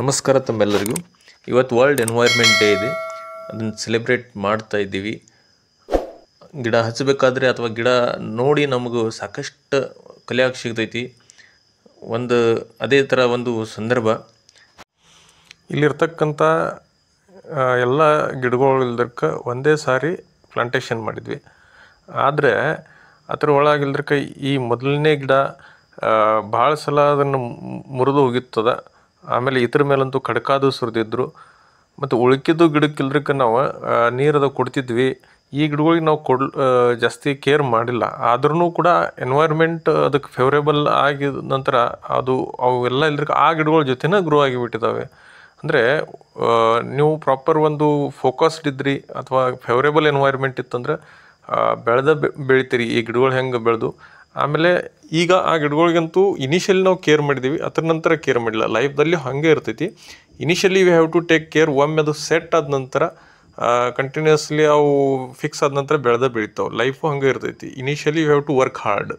ನಮಸ್ಕಾರ ತಮ್ಮೆಲ್ಲರಿಗೂ. ಇವತ್ತು ವರ್ಲ್ಡ್ ಎನ್ವೈರ್ಮೆಂಟ್ ಡೇ ಇದೆ. ಅದನ್ನು ಸೆಲೆಬ್ರೇಟ್ ಮಾಡ್ತಾ ಇದ್ದೀವಿ. ಗಿಡ ಹಚ್ಚಬೇಕಾದ್ರೆ ಅಥವಾ ಗಿಡ ನೋಡಿ ನಮಗೂ ಸಾಕಷ್ಟು ಕಲಿಯೋಕೆ ಸಿಗ್ತೈತಿ. ಅದೇ ಥರ ಒಂದು ಸಂದರ್ಭ ಇಲ್ಲಿರ್ತಕ್ಕಂಥ ಎಲ್ಲ ಗಿಡಗಳಿಲ್ದಕ್ಕೆ ಒಂದೇ ಸಾರಿ ಪ್ಲಾಂಟೇಶನ್ ಮಾಡಿದ್ವಿ. ಆದರೆ ಅದರ ಒಳಗಿಲ್ದಕ್ಕೆ ಈ ಮೊದಲನೇ ಗಿಡ ಭಾಳ ಸಲ ಅದನ್ನು ಮುರಿದು ಹೋಗಿರ್ತದ. ಆಮೇಲೆ ಇದ್ರ ಮೇಲಂತೂ ಕಡ್ಕಾದು ಸುರಿದಿದ್ರು. ಮತ್ತು ಉಳ್ಕಿದ್ದು ಗಿಡಕ್ಕಿಲ್ದಕ್ಕೆ ನಾವು ನೀರದ ಕೊಡ್ತಿದ್ವಿ. ಈ ಗಿಡಗಳಿಗೆ ನಾವು ಜಾಸ್ತಿ ಕೇರ್ ಮಾಡಿಲ್ಲ. ಆದ್ರೂ ಕೂಡ ಎನ್ವೈರ್ಮೆಂಟ್ ಅದಕ್ಕೆ ಫೇವ್ರೇಬಲ್ ಆಗಿದ ನಂತರ ಅವೆಲ್ಲ ಇಲ್ದಕ್ಕೆ ಆ ಗಿಡಗಳ ಜೊತೆನೇ ಗ್ರೋ ಆಗಿಬಿಟ್ಟಿದ್ದಾವೆ. ಅಂದರೆ ನೀವು ಪ್ರಾಪರ್ ಒಂದು ಫೋಕಸ್ಡ್ ಇದ್ರಿ ಅಥವಾ ಫೇವ್ರೇಬಲ್ ಎನ್ವೈರ್ಮೆಂಟ್ ಇತ್ತಂದ್ರೆ ಬೆಳಿತೀರಿ ಈ ಗಿಡಗಳು ಹೆಂಗೆ ಬೆಳೆದು. ಆಮೇಲೆ ಈಗ ಆ ಗಿಡಗಳಿಗಂತೂ ಇನಿಷಿಯಲಿ ನಾವು ಕೇರ್ ಮಾಡಿದ್ದೀವಿ, ಅದರ ನಂತರ ಕೇರ್ ಮಾಡಿಲ್ಲ. ಲೈಫ್ದಲ್ಲಿ ಹಾಗೆ ಇರ್ತೈತಿ. Initially we have to take care. ಒಮ್ಮೆ ಅದು ಸೆಟ್ ಆದ ನಂತರ ಕಂಟಿನ್ಯೂಸ್ಲಿ ಅವು ಫಿಕ್ಸ್ ಆದ ನಂತರ ಬೆಳೀತಾವೆ. ಲೈಫು ಹಂಗೆ ಇರ್ತೈತಿ. Initially you have to work hard.